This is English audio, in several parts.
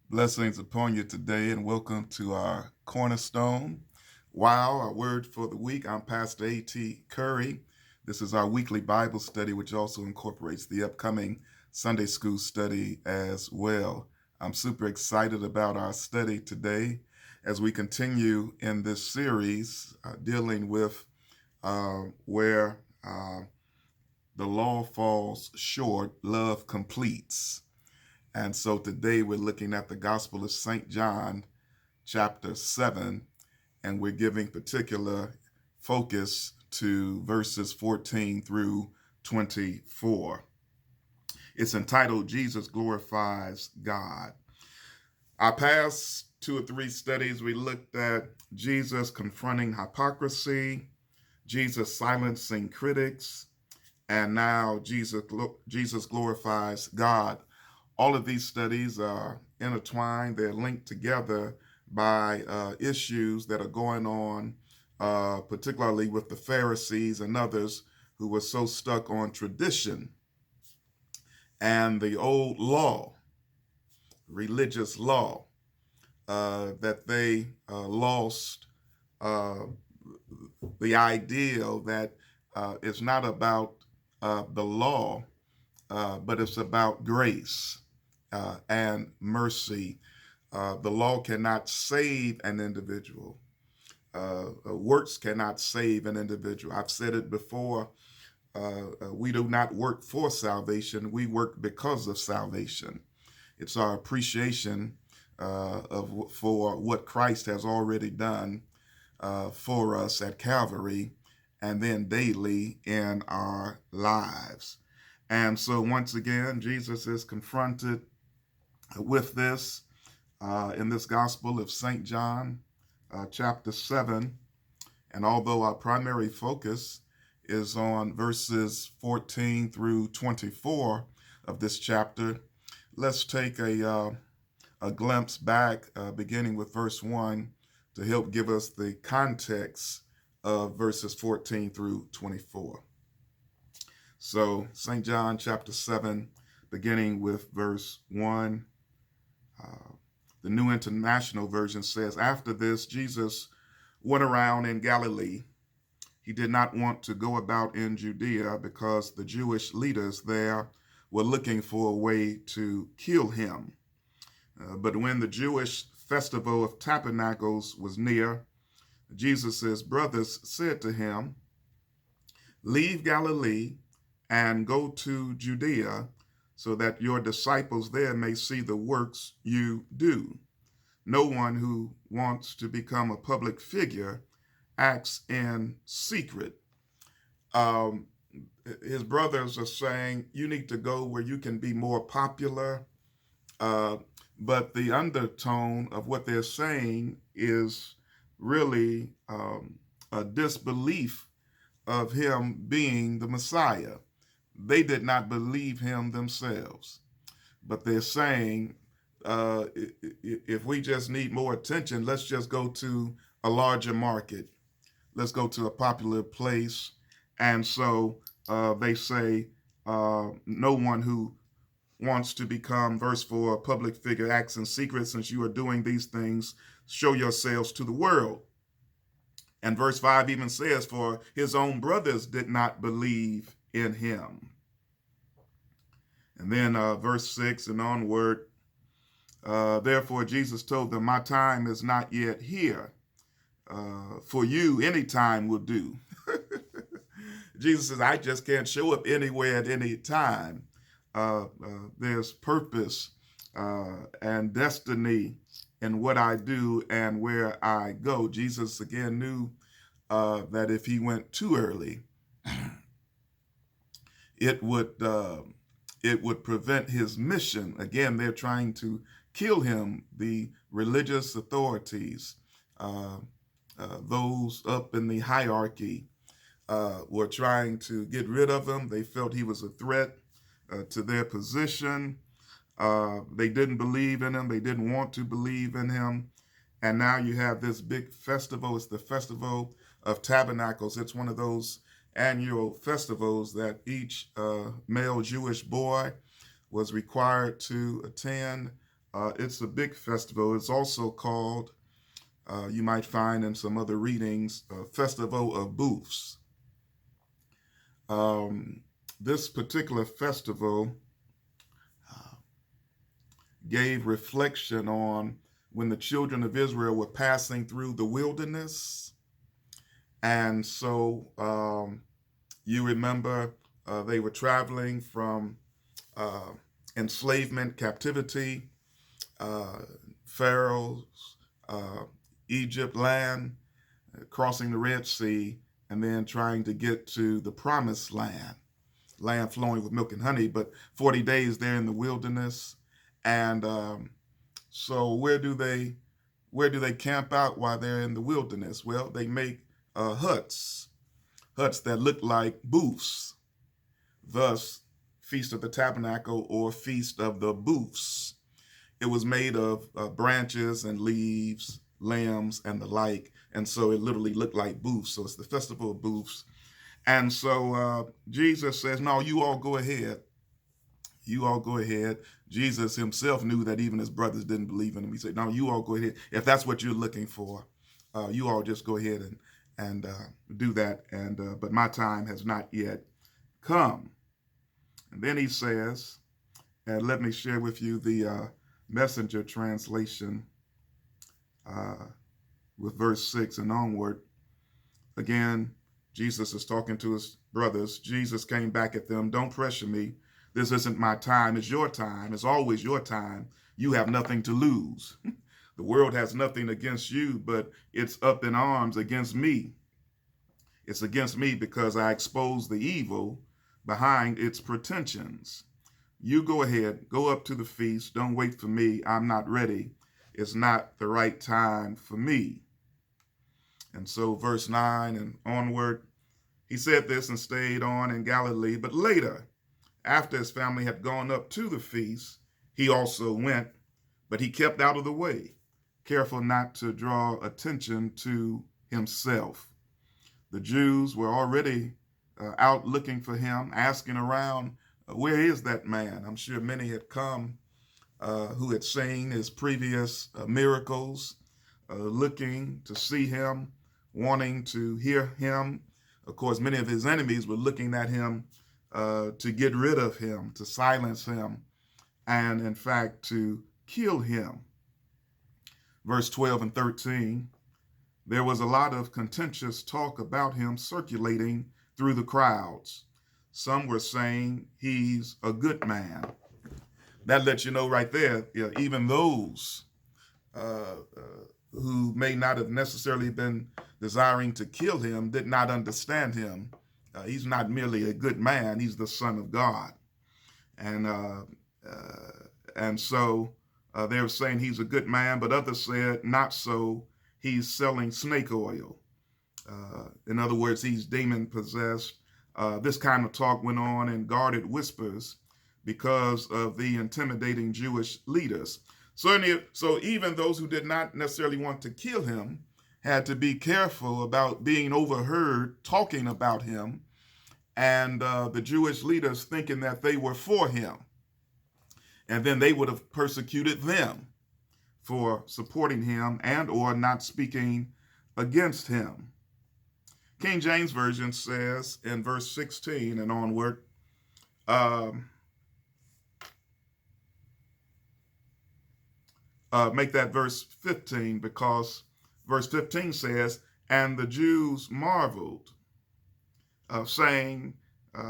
Blessings upon you today, and welcome to our Cornerstone. Wow, our word for the week. I'm Pastor A.T. Curry. This is our weekly Bible study, which also incorporates the upcoming Sunday school study as well. I'm super excited about our study today as we continue in this series dealing with where the law falls short, love completes. And so today we're looking at the Gospel of St. John, chapter 7, and we're giving particular focus to verses 14 through 24. It's entitled Jesus Glorifies God. Our past two or three studies, we looked at Jesus confronting hypocrisy, Jesus silencing critics, and now Jesus glorifies God. All of these studies are intertwined, they're linked together by issues that are going on, particularly with the Pharisees and others who were so stuck on tradition and the old law, religious law, that they lost uh, the ideal that it's not about the law, but it's about grace and mercy. The law cannot save an individual. Works cannot save an individual. I've said it before. We do not work for salvation. We work because of salvation. It's our appreciation for what Christ has already done for us at Calvary and then daily in our lives. And so once again, Jesus is confronted with this in this Gospel of St. John, chapter 7. And although our primary focus is on verses 14 through 24 of this chapter, let's take a glimpse back, beginning with verse 1, to help give us the context of verses 14 through 24. So, St. John chapter 7, beginning with verse 1. The New International Version says, "After this, Jesus went around in Galilee. He did not want to go about in Judea because the Jewish leaders there were looking for a way to kill him. But when the Jewish festival of tabernacles was near, Jesus' brothers said to him, 'Leave Galilee and go to Judea, so that your disciples there may see the works you do. No one who wants to become a public figure acts in secret.'" Um, his brothers are saying, you need to go where you can be more popular. Uh, but the undertone of what they're saying is really a disbelief of him being the Messiah. They did not believe him themselves, but they're saying, if we just need more attention, let's just go to a larger market. Let's go to a popular place. And so they say, no one who wants to become, verse 4, a public figure acts in secret. Since you are doing these things, show yourselves to the world. And verse 5 even says, for his own brothers did not believe in him. And then verse 6 and onward, therefore Jesus told them, my time is not yet here. For you, any time will do. Jesus says, I just can't show up anywhere at any time. There's purpose and destiny in what I do and where I go. Jesus again knew that if he went too early, it would prevent his mission. Again, they're trying to kill him. The religious authorities, those up in the hierarchy, were trying to get rid of him. They felt he was a threat to their position. They didn't believe in him. They didn't want to believe in him. And now you have this big festival. It's the Festival of Tabernacles. It's one of those annual festivals that each male Jewish boy was required to attend It's a big festival. It's also called, you might find in some other readings, Festival of Booths. This particular festival gave reflection on when the children of Israel were passing through the wilderness. And so you remember they were traveling from enslavement, captivity, Pharaoh's Egypt land, crossing the Red Sea, and then trying to get to the promised land flowing with milk and honey, but 40 days there in the wilderness. And so where do they camp out while they're in the wilderness? Well, they make huts that look like booths. Thus, Feast of the Tabernacle, or Feast of the Booths. It was made of branches and leaves, limbs, and the like. And so it literally looked like booths. So it's the Festival of Booths. And so Jesus says, no, you all go ahead. You all go ahead. Jesus himself knew that even his brothers didn't believe in him. He said, no, you all go ahead. If that's what you're looking for, you all just go ahead and do that. And but my time has not yet come. And then he says, and let me share with you the Messenger translation with verse 6 and onward. Again, Jesus is talking to his brothers. Jesus came back at them. Don't pressure me. This isn't my time. It's your time. It's always your time. You have nothing to lose. The world has nothing against you, but it's up in arms against me. It's against me because I expose the evil behind its pretensions. You go ahead, go up to the feast. Don't wait for me. I'm not ready. It's not the right time for me. And so verse 9 and onward, he said this and stayed on in Galilee. But later, after his family had gone up to the feast, he also went, but he kept out of the way, careful not to draw attention to himself. The Jews were already out looking for him, asking around, where is that man? I'm sure many had come who had seen his previous miracles, looking to see him, wanting to hear him. Of course, many of his enemies were looking at him to get rid of him, to silence him, and in fact, to kill him. Verse 12 and 13, there was a lot of contentious talk about him circulating through the crowds. Some were saying he's a good man. That lets you know right there, even those who may not have necessarily been desiring to kill him did not understand him. He's not merely a good man, he's the Son of God. And so they were saying he's a good man, but others said not so. He's selling snake oil. In other words, he's demon possessed. This kind of talk went on in guarded whispers because of the intimidating Jewish leaders. So even those who did not necessarily want to kill him had to be careful about being overheard talking about him, and the Jewish leaders thinking that they were for him. And then they would have persecuted them for supporting him and or not speaking against him. King James Version says in verse 16 and onward, make that verse 15, because verse 15 says, and the Jews marveled, saying,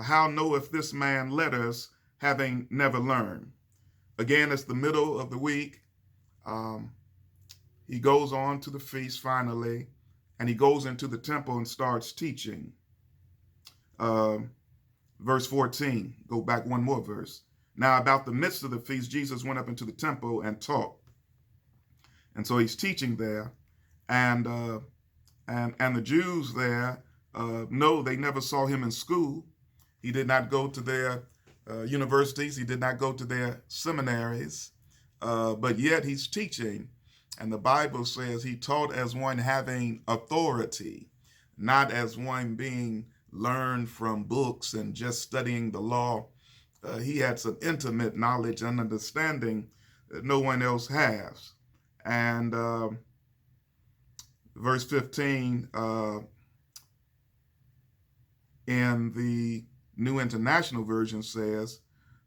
how knoweth this man letters, having never learned? Again, it's the middle of the week. He goes on to the feast finally, and he goes into the temple and starts teaching. Verse 14, go back one more verse. Now about the midst of the feast, Jesus went up into the temple and taught. And so he's teaching there, and the Jews there, no, they never saw him in school. He did not go to their universities. He did not go to their seminaries, but yet he's teaching. And the Bible says he taught as one having authority, not as one being learned from books and just studying the law. He had some intimate knowledge and understanding no one else has. And verse 15 in the New International Version says,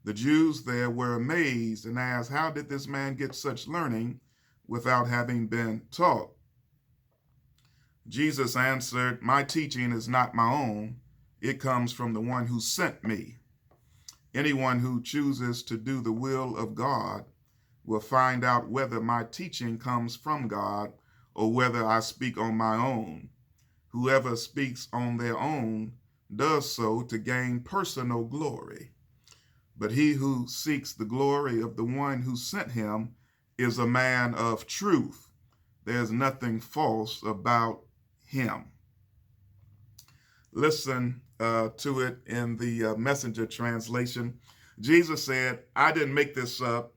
the Jews there were amazed and asked, how did this man get such learning without having been taught? Jesus answered, my teaching is not my own. It comes from the one who sent me. Anyone who chooses to do the will of God will find out whether my teaching comes from God or whether I speak on my own. Whoever speaks on their own does so to gain personal glory. But he who seeks the glory of the one who sent him is a man of truth. There's nothing false about him. Listen to it in the Messenger translation. Jesus said, I didn't make this up.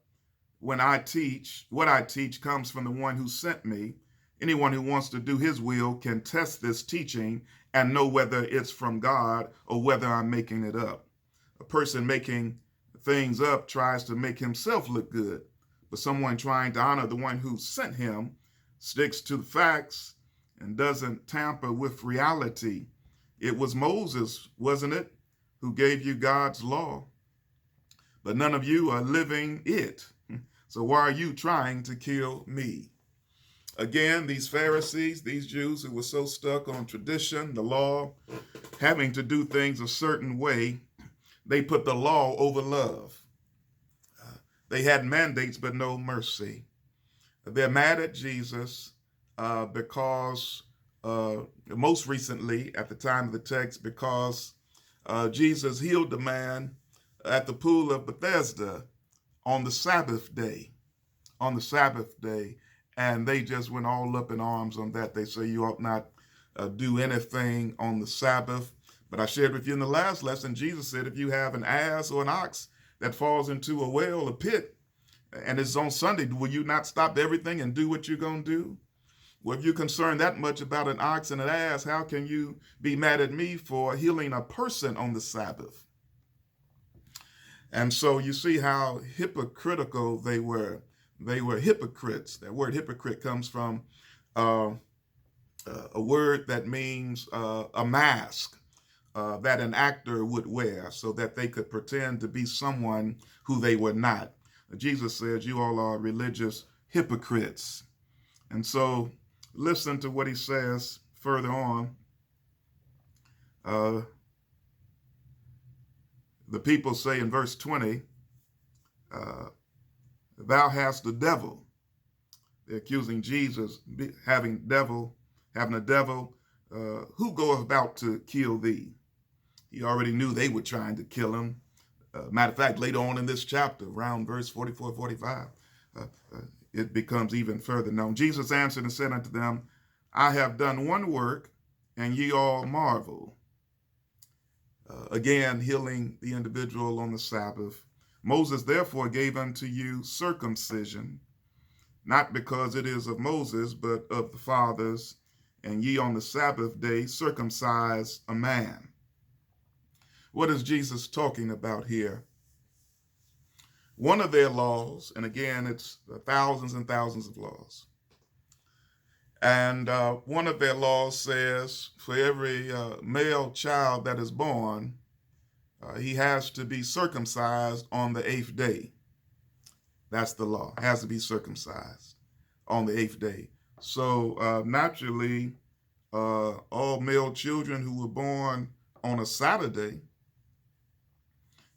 When I teach, what I teach comes from the one who sent me. Anyone who wants to do his will can test this teaching and know whether it's from God or whether I'm making it up. A person making things up tries to make himself look good, but someone trying to honor the one who sent him sticks to the facts and doesn't tamper with reality. It was Moses, wasn't it, who gave you God's law? But none of you are living it. So why are you trying to kill me? Again, these Pharisees, these Jews who were so stuck on tradition, the law, having to do things a certain way, they put the law over love. They had mandates, but no mercy. They're mad at Jesus because, most recently, at the time of the text, because Jesus healed the man at the pool of Bethesda on the Sabbath day. And they just went all up in arms on that. They say you ought not do anything on the Sabbath. But I shared with you in the last lesson, Jesus said, if you have an ass or an ox that falls into a well, a pit, and it's on Sunday, will you not stop everything and do what you're going to do? Well, if you're concerned that much about an ox and an ass, how can you be mad at me for healing a person on the Sabbath? And so you see how hypocritical they were. They were hypocrites. That word hypocrite comes from a word that means a mask that an actor would wear so that they could pretend to be someone who they were not. Jesus says, you all are religious hypocrites. And so listen to what he says further on. The people say in verse 20, thou hast the devil. They're accusing Jesus having a devil. Who goeth about to kill thee? He already knew they were trying to kill him. Matter of fact, later on in this chapter, around verse 44, 45, it becomes even further known. Jesus answered and said unto them, I have done one work, and ye all marvel. Again, healing the individual on the Sabbath. Moses therefore gave unto you circumcision, not because it is of Moses, but of the fathers, and ye on the Sabbath day circumcise a man. What is Jesus talking about here? One of their laws, and again, it's thousands and thousands of laws. And one of their laws says for every male child that is born, he has to be circumcised on the 8th day. That's the law. Has to be circumcised on the 8th day. So naturally, all male children who were born on a Saturday,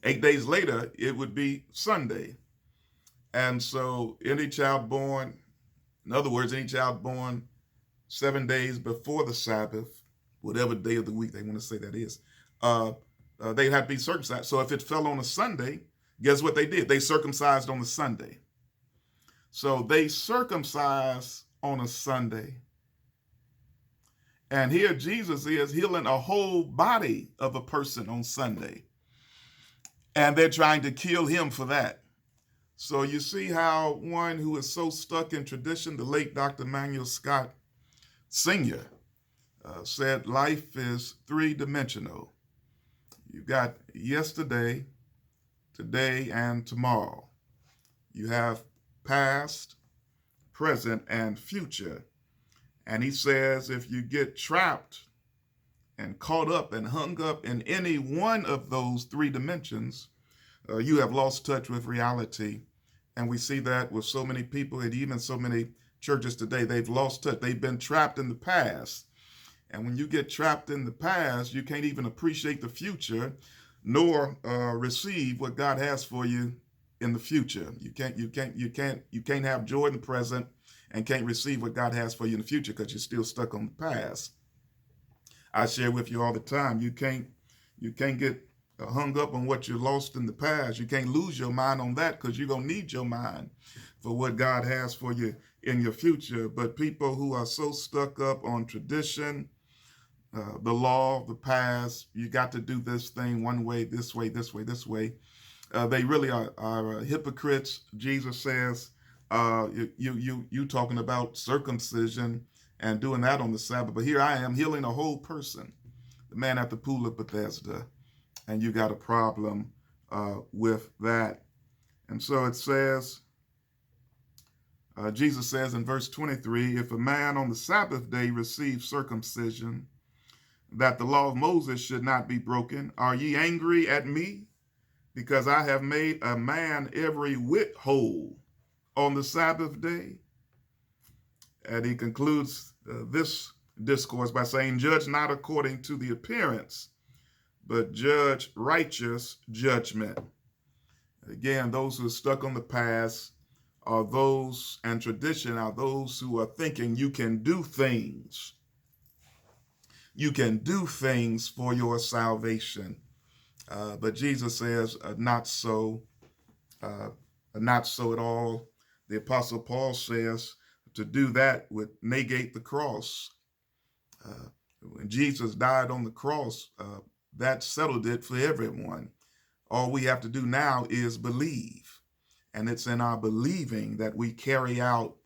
8 days later, it would be Sunday. And so any child born, in other words, any child born 7 days before the Sabbath, whatever day of the week they want to say that is, they had to be circumcised. So if it fell on a Sunday, guess what they did? They circumcised on the Sunday. So they circumcised on a Sunday. And here Jesus is healing a whole body of a person on Sunday. And they're trying to kill him for that. So you see how one who is so stuck in tradition, the late Dr. Manuel Scott Sr. Said life is three-dimensional. You've got yesterday, today, and tomorrow. You have past, present, and future. And he says if you get trapped and caught up and hung up in any one of those three dimensions, you have lost touch with reality. And we see that with so many people and even so many churches today. They've lost touch. They've been trapped in the past. And when you get trapped in the past, you can't even appreciate the future nor receive what God has for you in the future. You can't have joy in the present and can't receive what God has for you in the future because you're still stuck on the past. I share with you all the time. You can't get hung up on what you lost in the past. You can't lose your mind on that because you're going to need your mind for what God has for you in your future. But people who are so stuck up on tradition, the law, the past, you got to do this thing one way, this way, this way, this way. They really are hypocrites. Jesus says, you talking about circumcision and doing that on the Sabbath. But here I am healing a whole person, the man at the pool of Bethesda. And you got a problem with that. And so it says, Jesus says in verse 23, if a man on the Sabbath day receives circumcision, that the law of Moses should not be broken, are ye angry at me? Because I have made a man every whit whole on the Sabbath day. And he concludes this discourse by saying, judge not according to the appearance, but judge righteous judgment. Again, those who are stuck on the past are those, and tradition are those who are thinking you can do things. You can do things for your salvation. But Jesus says, not so at all. The Apostle Paul says to do that would negate the cross. When Jesus died on the cross, that settled it for everyone. All we have to do now is believe. And it's in our believing that we carry out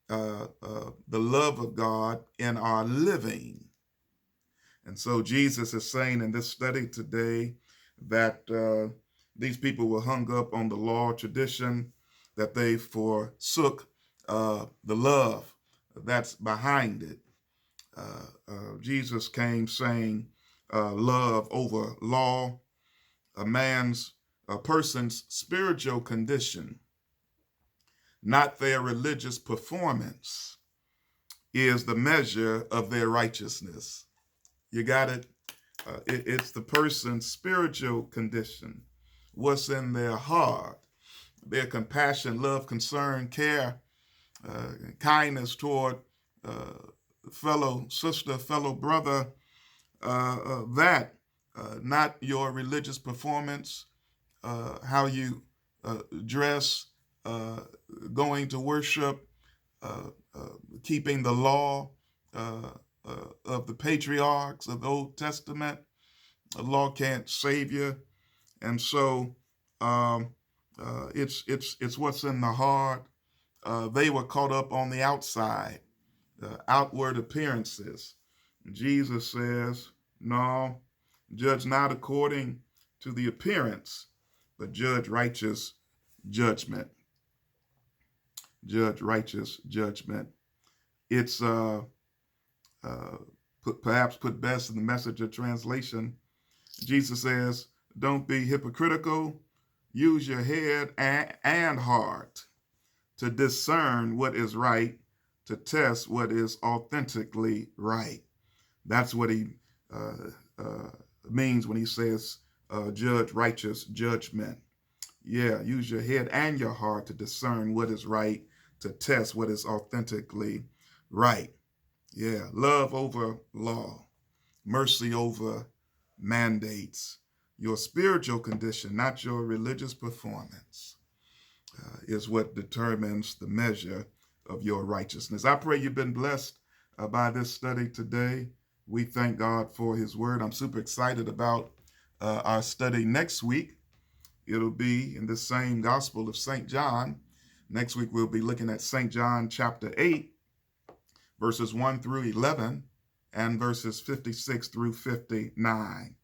the love of God in our living. And so Jesus is saying in this study today that these people were hung up on the law tradition, that they forsook the love that's behind it. Jesus came saying love over law. A person's spiritual condition, not their religious performance, is the measure of their righteousness. You got it? It's the person's spiritual condition, what's in their heart, their compassion, love, concern, care, kindness toward fellow sister, fellow brother, not your religious performance, how you dress, going to worship, keeping the law of the patriarchs of the Old Testament. The law can't save you. And so it's what's in the heart. They were caught up on the outside, outward appearances. Jesus says, no, judge not according to the appearance, but judge righteous judgment. Judge righteous judgment. It's perhaps put best in the Message of translation. Jesus says, don't be hypocritical. Use your head and heart to discern what is right, to test what is authentically right. That's what he means when he says, judge righteous judgment. Yeah, use your head and your heart to discern what is right, to test what is authentically right. Yeah, love over law, mercy over mandates. Your spiritual condition, not your religious performance, is what determines the measure of your righteousness. I pray you've been blessed by this study today. We thank God for his word. I'm super excited about our study next week. It'll be in the same Gospel of St. John. Next week, we'll be looking at St. John chapter 8, verses 1 through 11, and verses 56 through 59.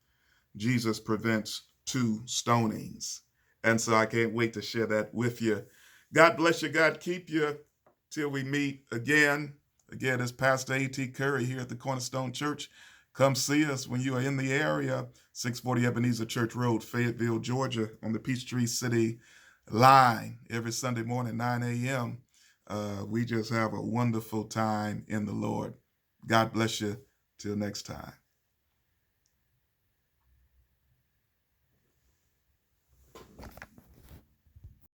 Jesus prevents 2 stonings. And so I can't wait to share that with you. God bless you. God keep you till we meet again. Again, it's Pastor A.T. Curry here at the Cornerstone Church. Come see us when you are in the area, 640 Ebenezer Church Road, Fayetteville, Georgia, on the Peachtree City line every Sunday morning, 9 a.m. We just have a wonderful time in the Lord. God bless you. Till next time.